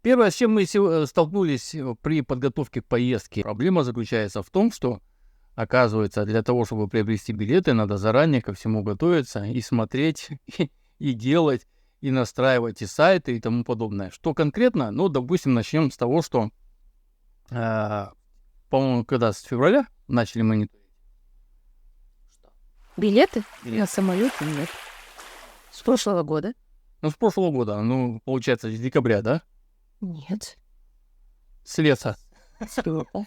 Первое, с чем мы столкнулись при подготовке к поездке, проблема заключается в том, что, оказывается, для того, чтобы приобрести билеты, надо заранее ко всему готовиться и смотреть, и делать, и настраивать и сайты и тому подобное. Что конкретно? Ну, допустим, начнем с того, что, по-моему, когда с февраля начали мониторить. Билеты на самолет нет. С прошлого года? Ну, с прошлого года, ну, получается, с декабря, да? Нет. С лета.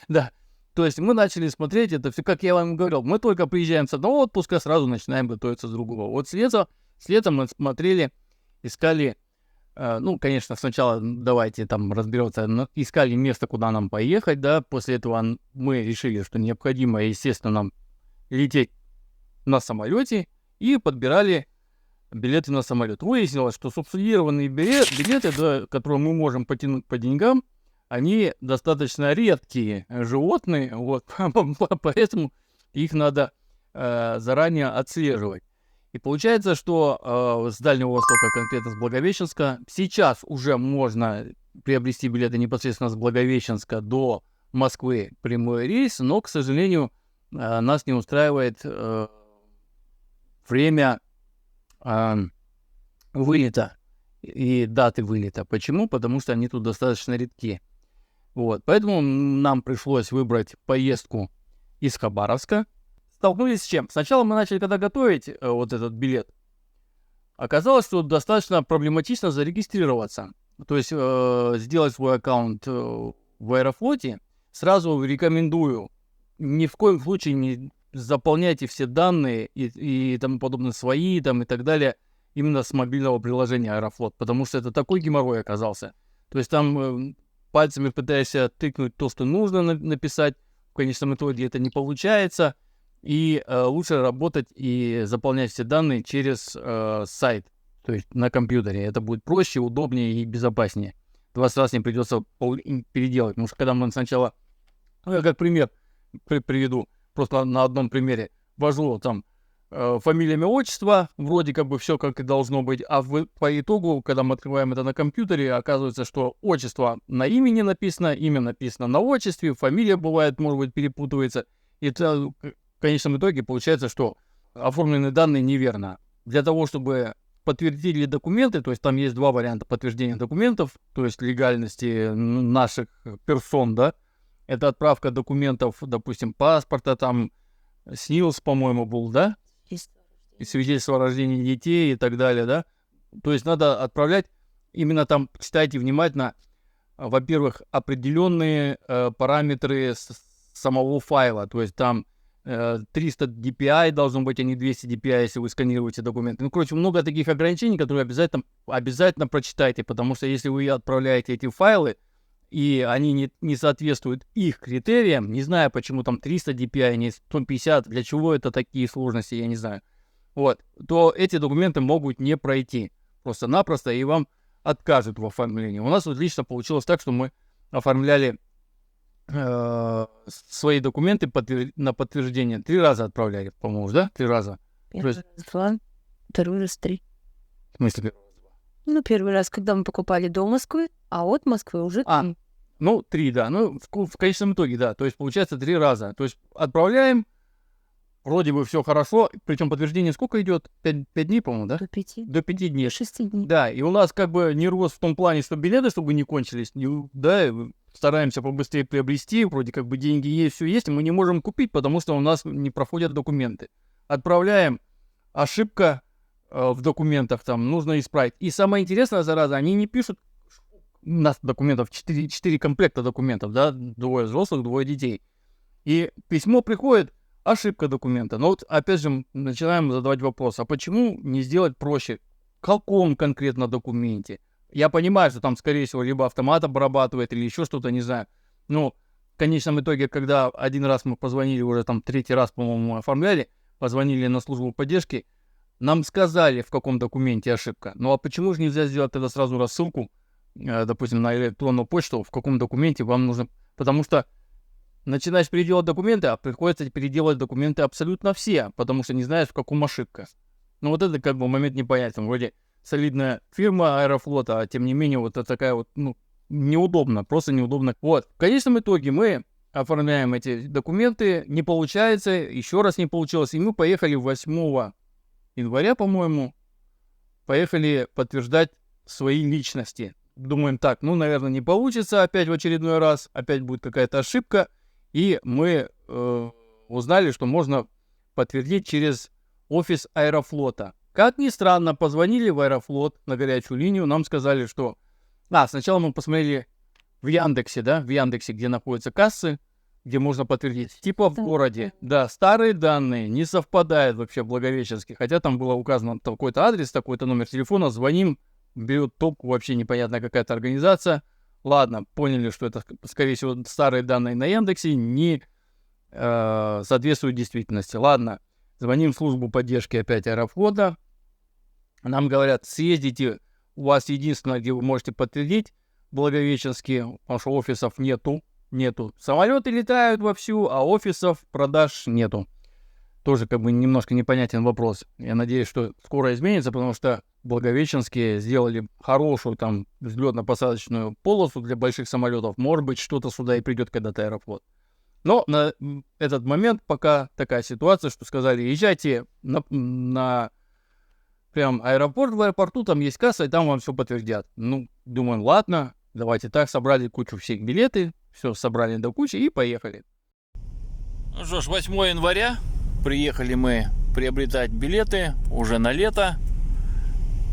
Да. То есть мы начали смотреть это все, как я вам говорил, мы только приезжаем с одного отпуска, сразу начинаем готовиться с другого. Вот с лета мы смотрели, искали, ну, конечно, сначала давайте там разберемся, искали место, куда нам поехать, да, после этого мы решили, что необходимо, естественно, нам лететь на самолете и подбирали билеты на самолет. Выяснилось, что субсидированные билеты, да, которые мы можем потянуть по деньгам, они достаточно редкие животные, вот, поэтому их надо заранее отслеживать. И получается, что с Дальнего Востока, конкретно с Благовещенска, сейчас уже можно приобрести билеты непосредственно с Благовещенска до Москвы прямой рейс, но, к сожалению, нас не устраивает время вылета и даты вылета. Почему? Потому что они тут достаточно редки. Вот. Поэтому нам пришлось выбрать поездку из Хабаровска. Столкнулись с чем? Сначала мы начали, когда готовить вот этот билет, оказалось, что достаточно проблематично зарегистрироваться. То есть сделать свой аккаунт в Аэрофлоте. Сразу рекомендую, ни в коем случае не заполняйте все данные и тому подобное, свои там и так далее, именно с мобильного приложения Аэрофлот, потому что это такой геморрой оказался. То есть там пальцами пытаешься тыкнуть то, что нужно написать, в конечном итоге это не получается, и лучше работать и заполнять все данные через сайт, то есть на компьютере. Это будет проще, удобнее и безопаснее. 20 раз не придется переделать, потому что когда мы сначала, я как пример приведу, просто на одном примере, ввожу там фамилия, имя, отчество, вроде как бы все как и должно быть, а по итогу, когда мы открываем это на компьютере, оказывается, что отчество на имени написано, имя написано на отчестве, фамилия бывает, может быть, перепутывается, и это, в конечном итоге получается, что оформленные данные неверно. Для того, чтобы подтвердили документы, то есть там есть два варианта подтверждения документов, то есть легальности наших персон, да, это отправка документов, допустим, паспорта, там, СНИЛС, по-моему, был, да? И свидетельство о рождении детей и так далее, да? То есть надо отправлять, именно там, читайте внимательно, во-первых, определенные параметры самого файла, то есть там 300 DPI должно быть, а не 200 DPI, если вы сканируете документы. Ну, короче, много таких ограничений, которые обязательно прочитайте, потому что если вы отправляете эти файлы, и они не соответствуют их критериям, не знаю, почему там 300 DPI, не 150, для чего это такие сложности, я не знаю, вот, то эти документы могут не пройти просто-напросто, и вам откажут в оформлении. У нас вот лично получилось так, что мы оформляли свои документы на подтверждение 3 раза отправляли, по-моему, да? 3 раза. Первый раз 2, второй раз 3. В смысле? Ну, первый раз, когда мы покупали до Москвы, а от Москвы уже 3. Ну, 3, да. Ну, в конечном итоге, да. То есть, получается, 3 раза. То есть, отправляем, вроде бы все хорошо. Причем подтверждение сколько идет? 5 дней, по-моему, да? До 5. До 5 дней. 6 дней. Да, и у нас как бы нервоз в том плане, что билеты, чтобы не кончились, да, стараемся побыстрее приобрести, вроде как бы деньги есть, все есть, и мы не можем купить, потому что у нас не проходят документы. Отправляем, ошибка в документах там, нужно исправить. И самое интересное, зараза, они не пишут, у нас документов 4 комплекта документов, да, 2 взрослых, 2 детей. И письмо приходит, ошибка документа. Но вот опять же начинаем задавать вопрос, а почему не сделать проще? В каком конкретно документе? Я понимаю, что там, скорее всего, либо автомат обрабатывает, или еще что-то, не знаю. Но в конечном итоге, когда один раз мы позвонили, уже там 3-й раз, по-моему, оформляли, позвонили на службу поддержки, нам сказали, в каком документе ошибка. Ну а почему же нельзя сделать тогда сразу рассылку, допустим, на электронную почту, в каком документе вам нужно... Потому что начинаешь переделать документы, а приходится переделать документы абсолютно все, потому что не знаешь, в каком ошибка. Ну вот это как бы момент непонятен. Вроде солидная фирма Аэрофлота, а тем не менее вот такая вот, ну, неудобно, просто неудобно. Вот, в конечном итоге мы оформляем эти документы, не получается, еще раз не получилось, и мы поехали 8 января, по-моему, поехали подтверждать свои личности. Думаем так, ну, наверное, не получится опять в очередной раз, опять будет какая-то ошибка, и мы узнали, что можно подтвердить через офис Аэрофлота. Как ни странно, позвонили в Аэрофлот на горячую линию, нам сказали, что... сначала мы посмотрели в Яндексе, где находятся кассы, где можно подтвердить. Типа в городе. Да, старые данные не совпадают вообще в Благовещенске, хотя там было указано такой-то адрес, такой-то номер телефона, звоним, берет трубку, вообще непонятная какая-то организация. Ладно, поняли, что это, скорее всего, старые данные на Яндексе не соответствуют действительности. Ладно, звоним в службу поддержки опять Аэрофлота. Нам говорят, съездите, у вас единственное, где вы можете подтвердить, в Благовещенске, потому что офисов нету. Самолеты летают вовсю, а офисов продаж нету. Тоже как бы немножко непонятен вопрос. Я надеюсь, что скоро изменится, потому что в Благовещенске сделали хорошую там взлетно-посадочную полосу для больших самолетов. Может быть, что-то сюда и придет когда-то Аэрофлот. Но на этот момент пока такая ситуация, что сказали, езжайте на прям аэропорт, в аэропорту там есть касса, и там вам все подтвердят. Ну, думаем, ладно, давайте так, собрали кучу всех билеты, все собрали до кучи и поехали. Ну что ж, 8 января, приехали мы приобретать билеты уже на лето,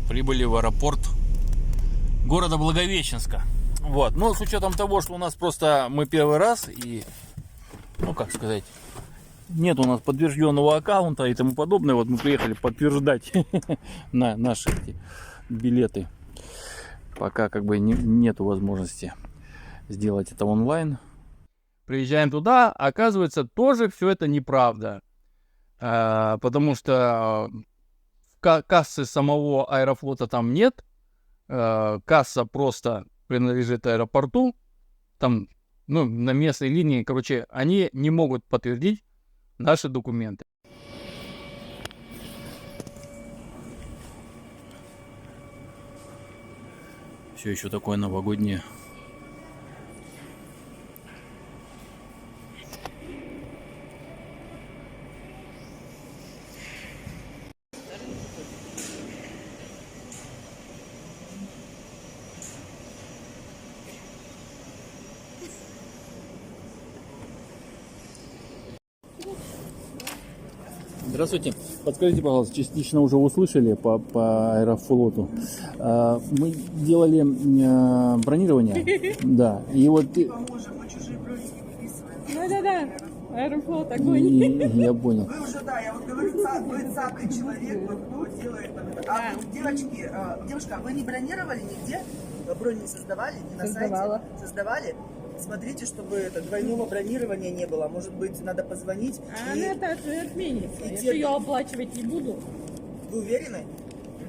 прибыли в аэропорт города Благовещенска. Вот, но с учетом того, что у нас просто мы первый раз и, ну как сказать, нет у нас подтвержденного аккаунта и тому подобное. Вот мы приехали подтверждать на наши эти билеты. Пока как бы нету возможности сделать это онлайн. Приезжаем туда, оказывается, тоже все это неправда. Потому что кассы самого Аэрофлота там нет. Касса просто принадлежит аэропорту. Там, ну, на местной линии, короче, они не могут подтвердить наши документы. Все еще такое новогоднее. Здравствуйте. Подскажите, пожалуйста, частично уже услышали по Аэрофлоту. Мы делали бронирование. Да. И вот... Да. Аэрофлот, огонь. Я понял. Вы уже, да, я вот говорю, вы цапый человек, кто делает там это. Девочки, девушка, вы не бронировали нигде? Бронь не создавали? Не на сайте? Создавали? Смотрите, чтобы это двойного бронирования не было. Может быть, надо позвонить. Она это отменится. Я ее оплачивать не буду. Вы уверены?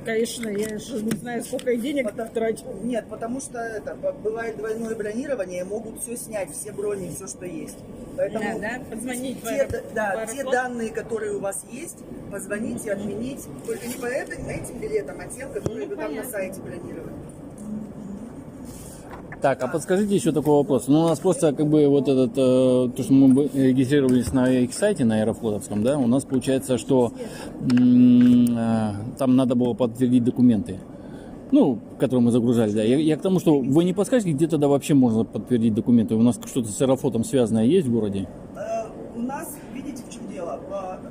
Конечно, я же не знаю, сколько я денег трачу. Нет, потому что это бывает двойное бронирование, могут все снять, все брони, все, что есть. Поэтому позвонить те данные, которые у вас есть, позвоните, отменить. Только не по этим билетам, а тем, которые вы там на сайте бронировали. Так, а подскажите еще такой вопрос. Ну, у нас просто как бы вот этот, то, что мы регистрировались на их сайте, на Аэрофлотовском, да, у нас получается, что там надо было подтвердить документы, ну, которые мы загружали, да. Я к тому, что вы не подскажете, где тогда вообще можно подтвердить документы? У нас что-то с Аэрофлотом связанное есть в городе? У нас, видите, в чем дело?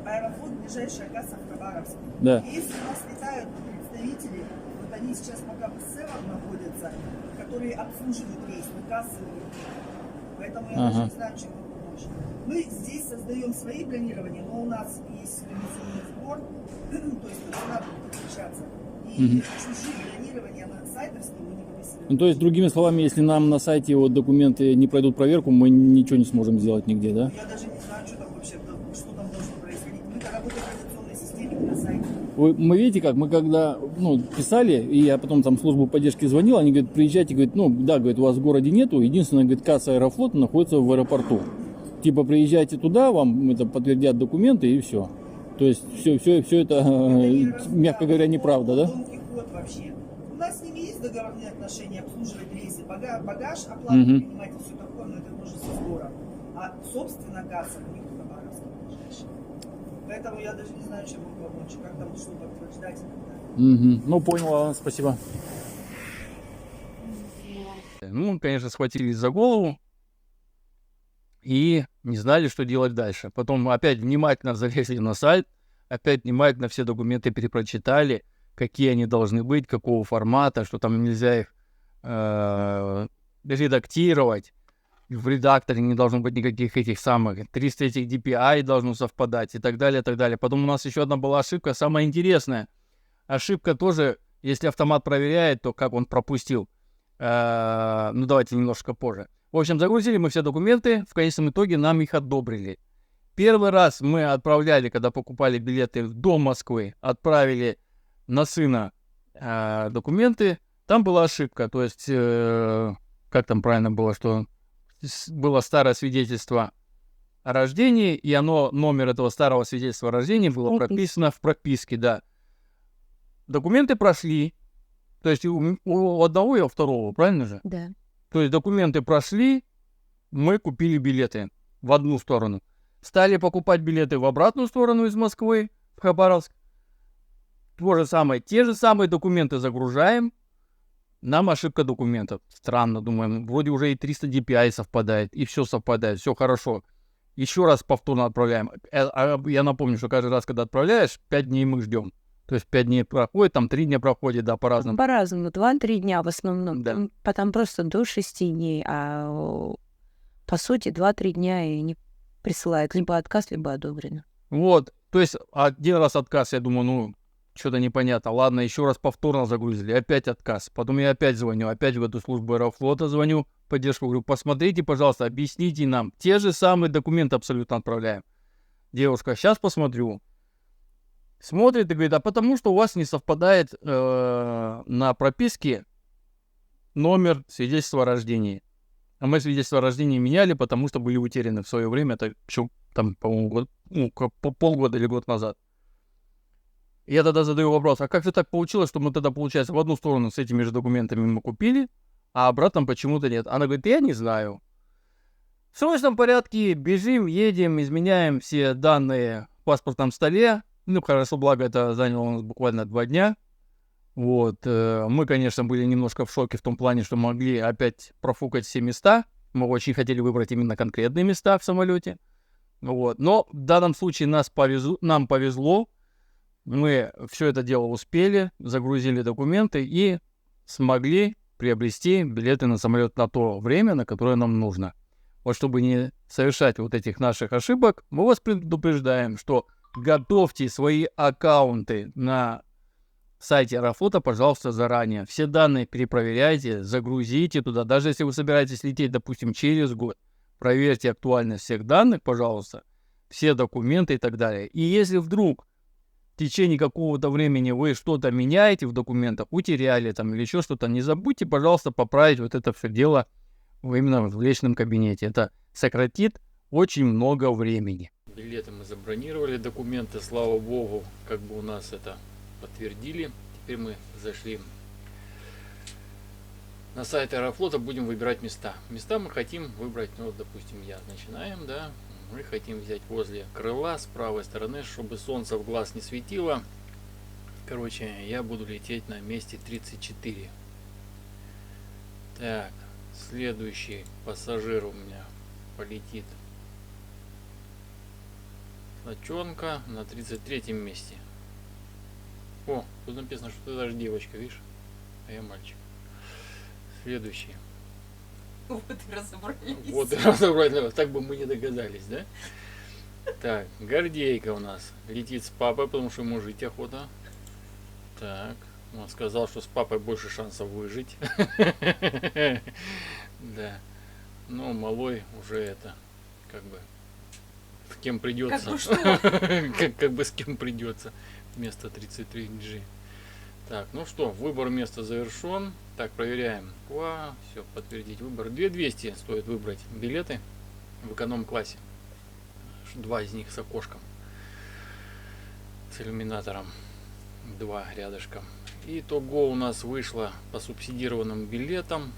Аэрофлот, ближайшая касса в Хабаровске. Да. И если у нас летают представители, вот они сейчас пока в СЭВах находятся, которые обслуживают рейс, мы кассы. Поэтому я даже не знаю, чем вам помочь. Мы здесь создаем свои бронирования, но у нас есть комиссионный сбор, то есть надо подключаться. И чужие бронирования на сайтовские мы не выписываем. Ну, то есть, другими словами, если нам на сайте вот документы не пройдут проверку, мы ничего не сможем сделать нигде, да? Я даже не знаю, что там вообще, что там должно происходить. Мы работаем в операционной системе, на сайте. Мы видите как, мы когда писали, и я потом там в службу поддержки звонил, они говорят, приезжайте, говорят, говорит, у вас в городе нету, единственное, говорит, касса Аэрофлота находится в аэропорту. Типа, приезжайте туда, вам это подтвердят документы и все. То есть все это, мягко говоря, неправда, да? Вообще. У нас с ними есть договорные отношения обслуживать рейсы, багаж, оплату Мгм. принимать и все такое, но это тоже со сбором. А, собственно, касса у них в Хабаровске ближайшая. Поэтому я даже не знаю, чем вам помочь, как там что подтверждать и так далее. Мгм. Ну, понял, ладно, спасибо. Ну, конечно, схватились за голову и не знали, что делать дальше. Потом опять внимательно залезли на сайт, опять внимательно все документы перепрочитали, какие они должны быть, какого формата, что там нельзя их редактировать. В редакторе не должно быть никаких этих самых 300 этих DPI должно совпадать и так далее, и так далее. Потом у нас еще одна была ошибка, самая интересная. Ошибка тоже, если автомат проверяет, то как он пропустил. Ну, давайте немножко позже. В общем, загрузили мы все документы, в конечном итоге нам их одобрили. Первый раз мы отправляли, когда покупали билеты до Москвы, отправили на сына документы, там была ошибка, то есть, как там правильно было, что было старое свидетельство о рождении, и номер этого старого свидетельства о рождении было прописано в прописке, да. Документы прошли, то есть у одного и у второго, правильно же? Да. То есть документы прошли, мы купили билеты в одну сторону. Стали покупать билеты в обратную сторону из Москвы в Хабаровск. То же самое, те же самые документы загружаем. Нам ошибка документов. Странно, думаем, вроде уже и 300 DPI совпадает, и все совпадает, все хорошо. Еще раз повторно отправляем. Я напомню, что каждый раз, когда отправляешь, 5 дней мы ждем. То есть 5 дней проходит, там 3 дня проходит, да, по-разному. По-разному, 2-3 дня в основном. Да. Потом просто до 6 дней, а по сути 2-3 дня и не присылают либо отказ, либо одобрено. Вот, то есть один раз отказ, я думаю, ну, что-то непонятно. Ладно, еще раз повторно загрузили, опять отказ. Потом я опять звоню, опять в эту службу Аэрофлота звоню, поддержку, говорю, посмотрите, пожалуйста, объясните нам. Те же самые документы абсолютно отправляем. Девушка, сейчас посмотрю. Смотрит и говорит, а потому что у вас не совпадает на прописке номер свидетельства о рождении. А мы свидетельство о рождении меняли, потому что были утеряны в свое время, это еще там, по-моему, полгода или год назад. Я тогда задаю вопрос, а как же так получилось, что мы тогда, получается, в одну сторону с этими же документами мы купили, а обратно почему-то нет? Она говорит, я не знаю. В срочном порядке бежим, едем, изменяем все данные в паспортном столе. Ну, хорошо, благо это заняло у нас буквально 2 дня. Вот, мы, конечно, были немножко в шоке в том плане, что могли опять профукать все места. Мы очень хотели выбрать именно конкретные места в самолете. Вот, но в данном случае нам повезло. Мы все это дело успели, загрузили документы и смогли приобрести билеты на самолет на то время, на которое нам нужно. Вот чтобы не совершать вот этих наших ошибок, мы вас предупреждаем, что готовьте свои аккаунты на сайте Аэрофлота, пожалуйста, заранее. Все данные перепроверяйте, загрузите туда. Даже если вы собираетесь лететь, допустим, через год, проверьте актуальность всех данных, пожалуйста, все документы и так далее. И если вдруг в течение какого-то времени вы что-то меняете в документах, утеряли там или еще что-то, не забудьте, пожалуйста, поправить вот это все дело именно в личном кабинете. Это сократит очень много времени. Билеты мы забронировали, документы, слава богу, как бы у нас это подтвердили. Теперь мы зашли на сайт Аэрофлота, будем выбирать места. Места мы хотим выбрать, ну, вот, допустим, начинаем, да. Мы хотим взять возле крыла с правой стороны, чтобы солнце в глаз не светило. Короче, я буду лететь на месте 34. Так, следующий пассажир у меня полетит Ноченка на 33-м месте. О, тут написано, что ты даже девочка, видишь? А я мальчик. Следующий. Вот и разобрались. Вот и разобрались. Так бы мы не догадались, да? Так, Гордейка у нас летит с папой, потому что ему жить охота. Так, он сказал, что с папой больше шансов выжить. Да. Но малой уже это, как бы, с кем придется. Как бы что? Как бы с кем придется. Вместо 33G. Так, ну что, выбор места завершен. Так, проверяем. Все, подтвердить выбор. 2200 стоит выбрать билеты в эконом-классе. 2 из них с окошком. С иллюминатором. Два рядышком. Итого у нас вышло по субсидированным билетам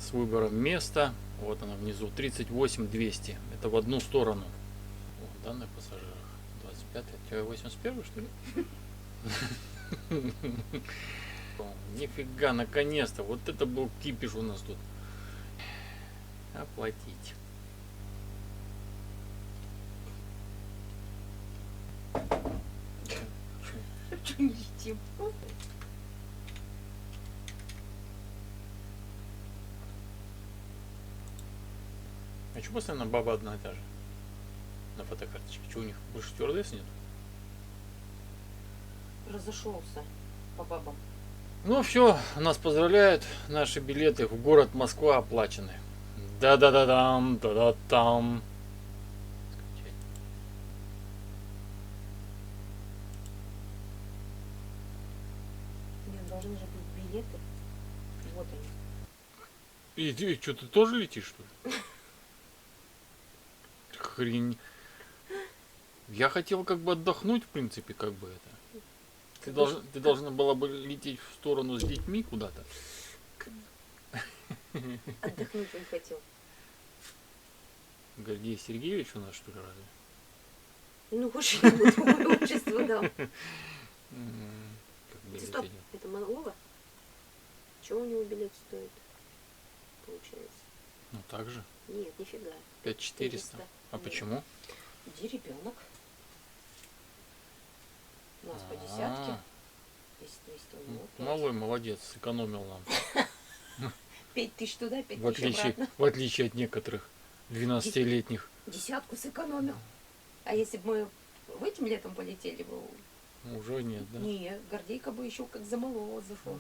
с выбором места. Вот она внизу, 38 200. Это в одну сторону. О, данных пассажирах 25. Тебя 81, что ли? Нифига, наконец-то. Вот это был кипиш у нас тут. Оплатить. Что не летим? А что постоянно баба одна и та же? На фотокарточке. Что у них больше стюардесс нет? Разошелся по бабам. Ну все, нас поздравляют. Наши билеты в город Москва оплачены. Да-да-да-дам, да-да-там. Скачать. Нет, должны же быть билеты. Вот они. И ты что, ты тоже летишь, что ли? Хрень. Я хотел как бы отдохнуть, в принципе, как бы это. Ты должна была бы лететь в сторону с детьми куда-то. Отдохнуть он хотел. Гордей Сергеевич у нас, что ли, разве? Ну, уж ему твое общество дал. Как билет Стоп, идет? это монолога? Чего у него билет стоит? Получается. Ну так же. Нет, нифига. 5400. А Нет. почему? Где ребенок? У нас по А, десятке. Если 200 у него. Малой молодец, сэкономил нам. 5000 туда, 5000 В обратно. отличие от некоторых 12-летних. Десятку сэкономил. А если бы мы этим летом полетели бы? Уже нет, да? Не, Гордейка бы еще как за малого зашел.